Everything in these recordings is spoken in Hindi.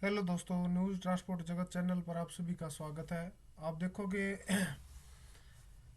हेलो दोस्तों, न्यूज़ ट्रांसपोर्ट जगत चैनल पर आप सभी का स्वागत है। आप देखोगे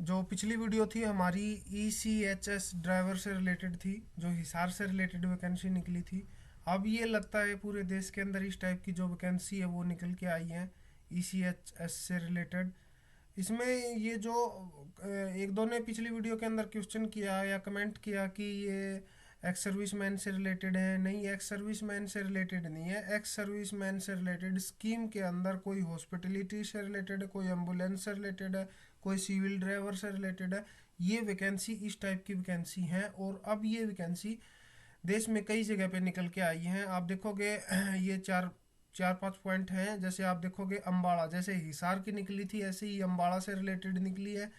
जो पिछली वीडियो थी हमारी ECHS ड्राइवर से रिलेटेड थी, जो हिसार से रिलेटेड वैकेंसी निकली थी। अब ये लगता है पूरे देश के अंदर इस टाइप की जो वैकेंसी है वो निकल के आई है ECHS से रिलेटेड। इसमें ये जो एक दो ने पिछली वीडियो के अंदर क्वेश्चन किया या कमेंट किया कि ये एक्स सर्विस मैन से रिलेटेड है। नहीं, एक्स सर्विस मैन से रिलेटेड नहीं है। एक्स सर्विस मैन से रिलेटेड स्कीम के अंदर कोई हॉस्पिटलिटी से रिलेटेड है, कोई एम्बुलेंस से रिलेटेड है, कोई सिविल ड्राइवर से रिलेटेड है। ये वैकेंसी इस टाइप की वैकेंसी है और अब ये वैकेंसी देश में कई जगह पे निकल के आई हैं। आप देखोगे ये चार चार पांच पॉइंट हैं। जैसे आप देखोगे अम्बाड़ा, जैसे हिसार की निकली थी ऐसे ही अम्बाड़ा से रिलेटेड निकली है।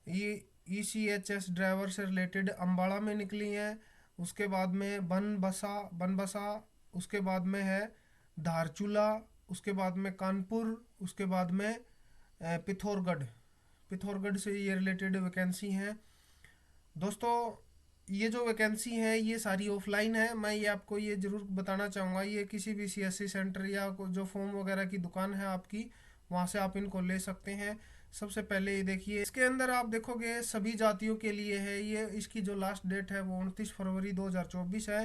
ये ECHS ड्राइवर से रिलेटेड अम्बाड़ा में निकली हैं। उसके बाद में बनबसा, उसके बाद में है धारचूला, उसके बाद में कानपुर, उसके बाद में पिथौरगढ़। पिथौरगढ़ से ये रिलेटेड वैकेंसी हैं दोस्तों। ये जो वैकेंसी है ये सारी ऑफलाइन है। मैं ये आपको ये ज़रूर बताना चाहूँगा, ये किसी भी CSC सेंटर या जो फॉर्म वगैरह की दुकान है आपकी, वहाँ से आप इनको ले सकते हैं। सबसे पहले ये देखिए, इसके अंदर आप देखोगे सभी जातियों के लिए है ये। इसकी जो लास्ट डेट है वो 29 फरवरी 2024 है।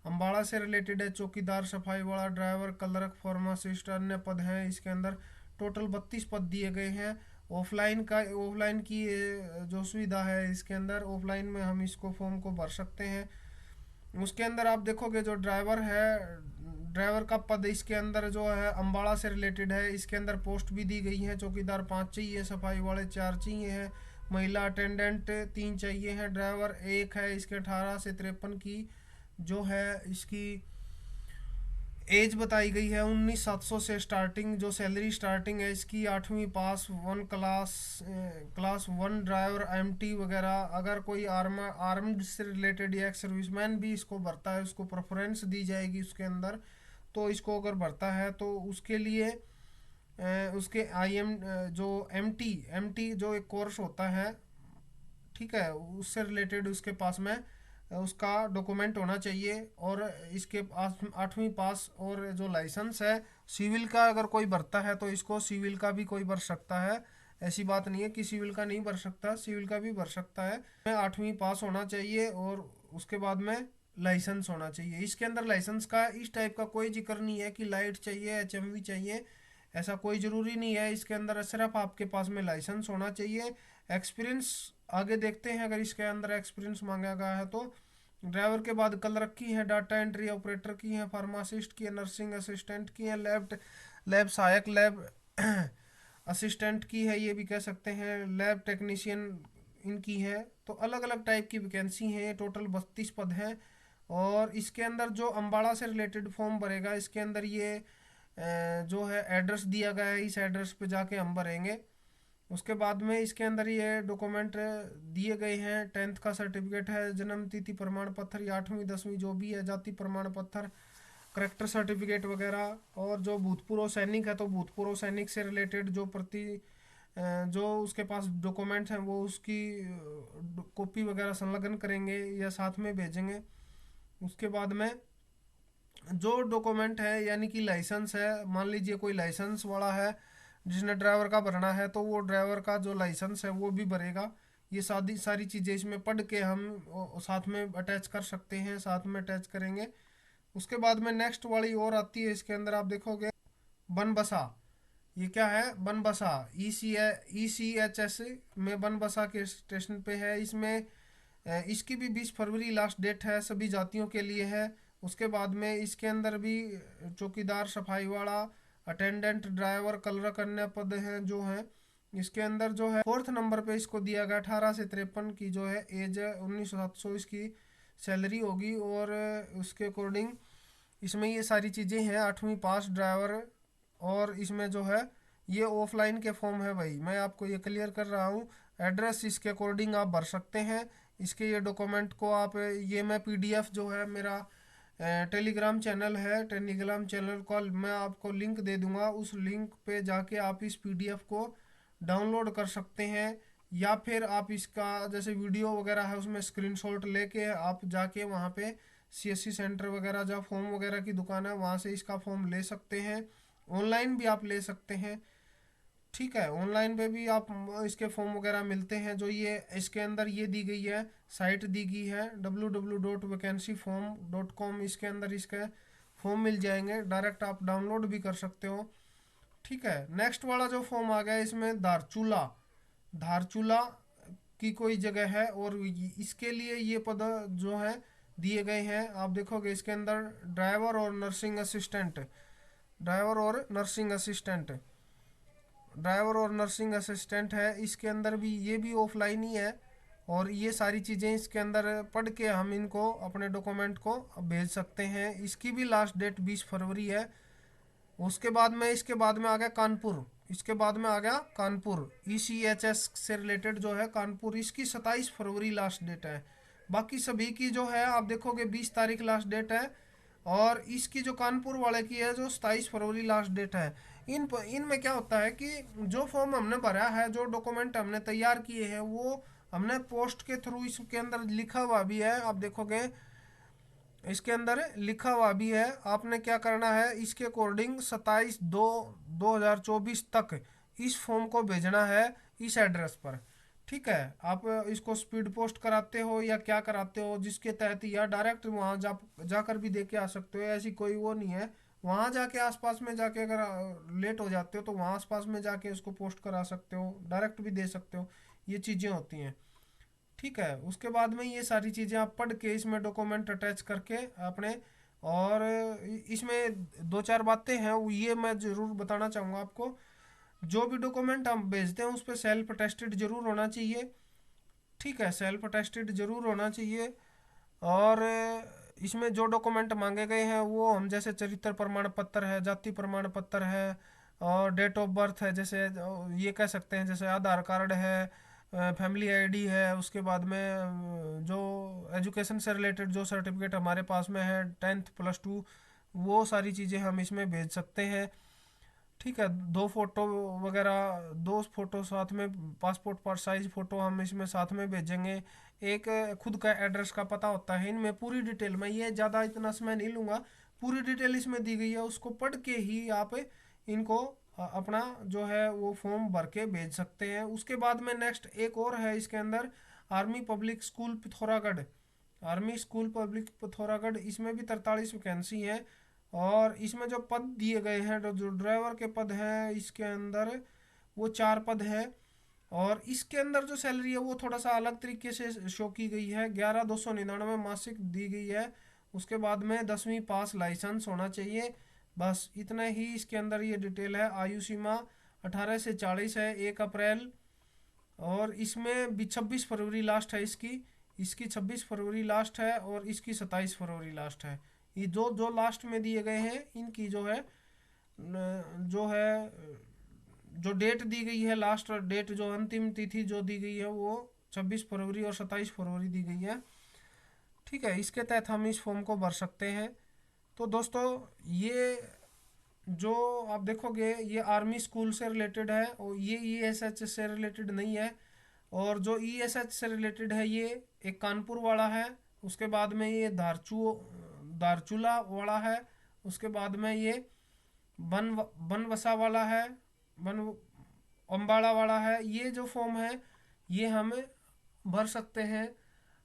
अम्बाड़ा से रिलेटेड है। चौकीदार, सफाई वाला, ड्राइवर, क्लर्क, फार्मासिस्ट, अन्य पद हैं इसके अंदर। टोटल 32 पद दिए गए हैं। ऑफलाइन की जो सुविधा है इसके अंदर, ऑफलाइन में हम इसको फॉर्म को भर सकते हैं। उसके अंदर आप देखोगे जो ड्राइवर है, ड्राइवर का पद इसके अंदर जो है अम्बाड़ा से रिलेटेड है। इसके अंदर पोस्ट भी दी गई है। चौकीदार 5 चाहिए, सफाई वाले 4 चाहिए हैं, महिला अटेंडेंट 3 चाहिए हैं, ड्राइवर 1 है। इसके 18 से 53 की जो है इसकी एज बताई गई है। 19,700 से स्टार्टिंग जो सैलरी स्टार्टिंग है इसकी। 8वीं पास, वन क्लास 1 ड्राइवर, MT वगैरह। अगर कोई आर्म्ड से रिलेटेड या सर्विसमैन भी इसको भरता है, उसको प्रेफरेंस दी जाएगी उसके अंदर। तो इसको अगर भरता है तो उसके लिए उसके जो MT जो एक कोर्स होता है, ठीक है, उससे रिलेटेड उसके पास में उसका डॉक्यूमेंट होना चाहिए। और इसके पास 8वीं पास और जो लाइसेंस है। सिविल का अगर कोई भरता है तो इसको सिविल का भी कोई भर सकता है। ऐसी बात नहीं है कि सिविल का नहीं भर सकता, सिविल का भी भर सकता है। 8वीं पास होना चाहिए और उसके बाद में लाइसेंस होना चाहिए। इसके अंदर लाइसेंस का इस टाइप का कोई जिक्र नहीं है कि लाइट चाहिए, HMV चाहिए, ऐसा कोई ज़रूरी नहीं है। इसके अंदर सिर्फ आपके पास में लाइसेंस होना चाहिए। एक्सपीरियंस आगे देखते हैं, अगर इसके अंदर एक्सपीरियंस मांगा गया है तो। ड्राइवर के बाद क्लर्क की है, डाटा एंट्री ऑपरेटर की है, फार्मासिस्ट की है, नर्सिंग असिस्टेंट की है, लैब सहायक, लैब असिस्टेंट की है, ये भी कह सकते हैं, लैब टेक्नीशियन इनकी है। तो अलग अलग टाइप की वैकेंसी हैं। टोटल 32 पद हैं। और इसके अंदर जो अम्बाड़ा से रिलेटेड फॉर्म भरेगा, इसके अंदर ये जो है एड्रेस दिया गया है, इस एड्रेस पे जाके हम भरेंगे। उसके बाद में इसके अंदर ये डॉक्यूमेंट दिए गए हैं। 10th का सर्टिफिकेट है, जन्म तिथि प्रमाण पत्र या 8वीं 10वीं जो भी है, जाति प्रमाण पत्र, करेक्टर सर्टिफिकेट वगैरह। और जो भूतपूर्व सैनिक है तो भूतपूर्व सैनिक से रिलेटेड जो उसके पास डॉक्यूमेंट्स हैं वो उसकी कॉपी वगैरह संलग्न करेंगे या साथ में भेजेंगे। उसके बाद में जो डॉक्यूमेंट है यानी कि लाइसेंस है, मान लीजिए कोई लाइसेंस वाला है जिसने ड्राइवर का भरना है तो वो ड्राइवर का जो लाइसेंस है वो भी भरेगा। ये सारी चीज़ें इसमें पढ़ के हम साथ में अटैच कर सकते हैं, साथ में अटैच करेंगे। उसके बाद में नेक्स्ट वाली और आती है। इसके अंदर आप देखोगे बनबसा। ये क्या है? बनबसा ECHS में बनबसा के स्टेशन पे है। इसमें इसकी भी 20 फरवरी लास्ट डेट है, सभी जातियों के लिए है। उसके बाद में इसके अंदर भी चौकीदार, सफाई वाला, अटेंडेंट, ड्राइवर, क्लर्क, अन्य पद हैं जो हैं। इसके अंदर जो है 4th नंबर पे इसको दिया गया 18 से 53 की जो है एज है। 19,700 इसकी सैलरी होगी। और उसके अकॉर्डिंग इसमें ये सारी चीज़ें हैं। 8वीं पास ड्राइवर। और इसमें जो है ये ऑफलाइन के फॉर्म है भाई, मैं आपको ये क्लियर कर रहा हूँ। एड्रेस इसके अकॉर्डिंग आप भर सकते हैं। इसके ये डॉक्यूमेंट को आप ये मैं PDF जो है मेरा टेलीग्राम चैनल है, टेलीग्राम चैनल का मैं आपको लिंक दे दूंगा। उस लिंक पे जाके आप इस PDF को डाउनलोड कर सकते हैं। या फिर आप इसका जैसे वीडियो वगैरह है उसमें स्क्रीनशॉट लेके आप जाके वहाँ पे CSC सेंटर वगैरह जहाँ फॉर्म वगैरह की दुकान है वहाँ से इसका फॉर्म ले सकते हैं। ऑनलाइन भी आप ले सकते हैं। ठीक है, ऑनलाइन पे भी आप इसके फॉर्म वगैरह मिलते हैं। जो ये इसके अंदर ये दी गई है, साइट दी गई है www.vacancyform.com, इसके अंदर इसके फॉर्म मिल जाएंगे, डायरेक्ट आप डाउनलोड भी कर सकते हो। ठीक है, नेक्स्ट वाला जो फॉर्म आ गया इसमें धारचूला, धारचूला की कोई जगह है और इसके लिए ये पद जो है दिए गए हैं। आप देखोगे इसके अंदर ड्राइवर और नर्सिंग असिस्टेंट, ड्राइवर और नर्सिंग असिस्टेंट, ड्राइवर और नर्सिंग असिस्टेंट है। इसके अंदर भी ये भी ऑफलाइन ही है और ये सारी चीज़ें इसके अंदर पढ़ के हम इनको अपने डॉक्यूमेंट को भेज सकते हैं। इसकी भी लास्ट डेट 20 फरवरी है। उसके बाद में इसके बाद में आ गया कानपुर, इसके बाद में आ गया कानपुर ECHS से रिलेटेड जो है कानपुर, इसकी 27 फरवरी लास्ट डेट है। बाकी सभी की जो है आप देखोगे 20 तारीख लास्ट डेट है और इसकी जो कानपुर वाले की है जो 27 फरवरी लास्ट डेट है। इनमें क्या होता है कि जो फॉर्म हमने भरा है, जो डॉक्यूमेंट हमने तैयार किए हैं वो हमने पोस्ट के थ्रू इसके अंदर लिखा हुआ भी है। आप देखोगे इसके अंदर लिखा हुआ भी है। आपने क्या करना है, इसके अकॉर्डिंग 27/2/2024 तक इस फॉर्म को भेजना है इस एड्रेस पर। ठीक है, आप इसको स्पीड पोस्ट कराते हो या क्या कराते हो, जिसके तहत या डायरेक्ट वहाँ जाकर भी दे के आ सकते हो, ऐसी कोई वो नहीं है। वहाँ जाके आसपास में जाके अगर लेट हो जाते हो तो वहाँ आसपास में जाके उसको पोस्ट करा सकते हो, डायरेक्ट भी दे सकते हो, ये चीज़ें होती हैं। ठीक है, उसके बाद में ये सारी चीज़ें आप पढ़ के इसमें डॉक्यूमेंट अटैच करके अपने, और इसमें दो चार बातें हैं वो ये मैं ज़रूर बताना चाहूँगा आपको। जो भी डॉक्यूमेंट हम भेजते हैं उस पर सेल्फ अटेस्टेड जरूर होना चाहिए। ठीक है, सेल्फ अटेस्टेड जरूर होना चाहिए। और इसमें जो डॉक्यूमेंट मांगे गए हैं वो हम जैसे चरित्र प्रमाण पत्र है, जाति प्रमाण पत्र है और डेट ऑफ बर्थ है, जैसे ये कह सकते हैं जैसे आधार कार्ड है, फैमिली आईडी है। उसके बाद में जो एजुकेशन से रिलेटेड जो सर्टिफिकेट हमारे पास में है 10th +2, वो सारी चीज़ें हम इसमें भेज सकते हैं। ठीक है, दो फोटो वगैरह, दो फोटो साथ में, पासपोर्ट पर साइज फोटो हम इसमें साथ में भेजेंगे। एक खुद का एड्रेस का पता होता है, इनमें पूरी डिटेल, मैं ये ज़्यादा इतना समय नहीं लूँगा, पूरी डिटेल इसमें दी गई है, उसको पढ़ के ही आप इनको अपना जो है वो फॉर्म भर के भेज सकते हैं। उसके बाद में नेक्स्ट एक और है इसके अंदर, army public school Pithoragarh, army school public Pithoragarh, इसमें भी 43 वैकेंसी है। और इसमें जो पद दिए गए हैं, जो ड्राइवर के पद हैं इसके अंदर, वो 4 पद हैं। और इसके अंदर जो सैलरी है वो थोड़ा सा अलग तरीके से शो की गई है, 11,299 मासिक दी गई है। उसके बाद में 10वीं पास लाइसेंस होना चाहिए, बस इतना ही इसके अंदर ये डिटेल है। आयु सीमा 18 से 40 है, 1 अप्रैल, और इसमें भी 26 फरवरी लास्ट है इसकी, इसकी 26 फरवरी लास्ट है और इसकी 27 फरवरी लास्ट है। ये जो जो लास्ट में दिए गए हैं इनकी जो है जो है जो डेट दी गई है, लास्ट डेट जो अंतिम तिथि जो दी गई है वो 26 फरवरी और 27 फरवरी दी गई है। ठीक है, इसके तहत हम इस फॉर्म को भर सकते हैं। तो दोस्तों ये जो आप देखोगे ये आर्मी स्कूल से रिलेटेड है और ये ESH से रिलेटेड नहीं है। और जो ESH से रिलेटेड है ये एक कानपुर वाला है, उसके बाद में ये धारचूला वाला है, उसके बाद में ये बनवसा वाला है, बन अम्बाड़ा वाला है। ये जो फॉर्म है ये हम भर सकते हैं।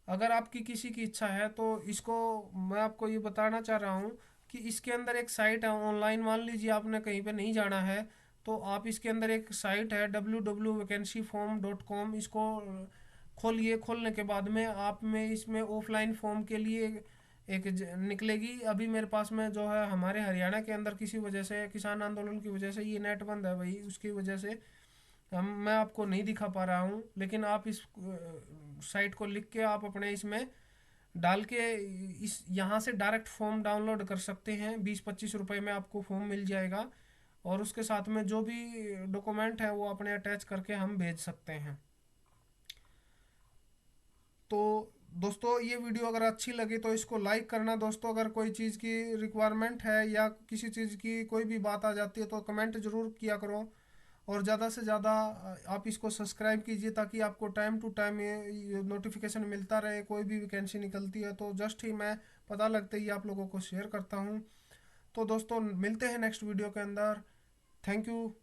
अगर आपकी किसी की इच्छा है तो इसको मैं आपको ये बताना चाह रहा हूँ कि इसके अंदर एक साइट है ऑनलाइन, मान लीजिए आपने कहीं पे नहीं जाना है तो आप इसके अंदर एक साइट है www.vacancyform.com, इसको खोलिए। खोलने के बाद में आप में इसमें ऑफलाइन फॉर्म के लिए एक निकलेगी। अभी मेरे पास में जो है हमारे हरियाणा के अंदर किसी वजह से, किसान आंदोलन की वजह से ये नेट बंद है भाई, उसकी वजह से हम मैं आपको नहीं दिखा पा रहा हूँ। लेकिन आप इस साइट को लिख के आप अपने इसमें डाल के इस यहाँ से डायरेक्ट फॉर्म डाउनलोड कर सकते हैं। 20-25 रुपए में आपको फॉर्म मिल जाएगा और उसके साथ में जो भी डॉक्यूमेंट है वो अपने अटैच करके हम भेज सकते हैं। तो दोस्तों ये वीडियो अगर अच्छी लगी तो इसको लाइक करना दोस्तों। अगर कोई चीज़ की रिक्वायरमेंट है या किसी चीज़ की कोई भी बात आ जाती है तो कमेंट ज़रूर किया करो। और ज़्यादा से ज़्यादा आप इसको सब्सक्राइब कीजिए ताकि आपको टाइम टू टाइम ये नोटिफिकेशन मिलता रहे। कोई भी वैकेंसी निकलती है तो जस्ट ही मैं पता लगते ही आप लोगों को शेयर करता हूँ। तो दोस्तों मिलते हैं नेक्स्ट वीडियो के अंदर। Thank you.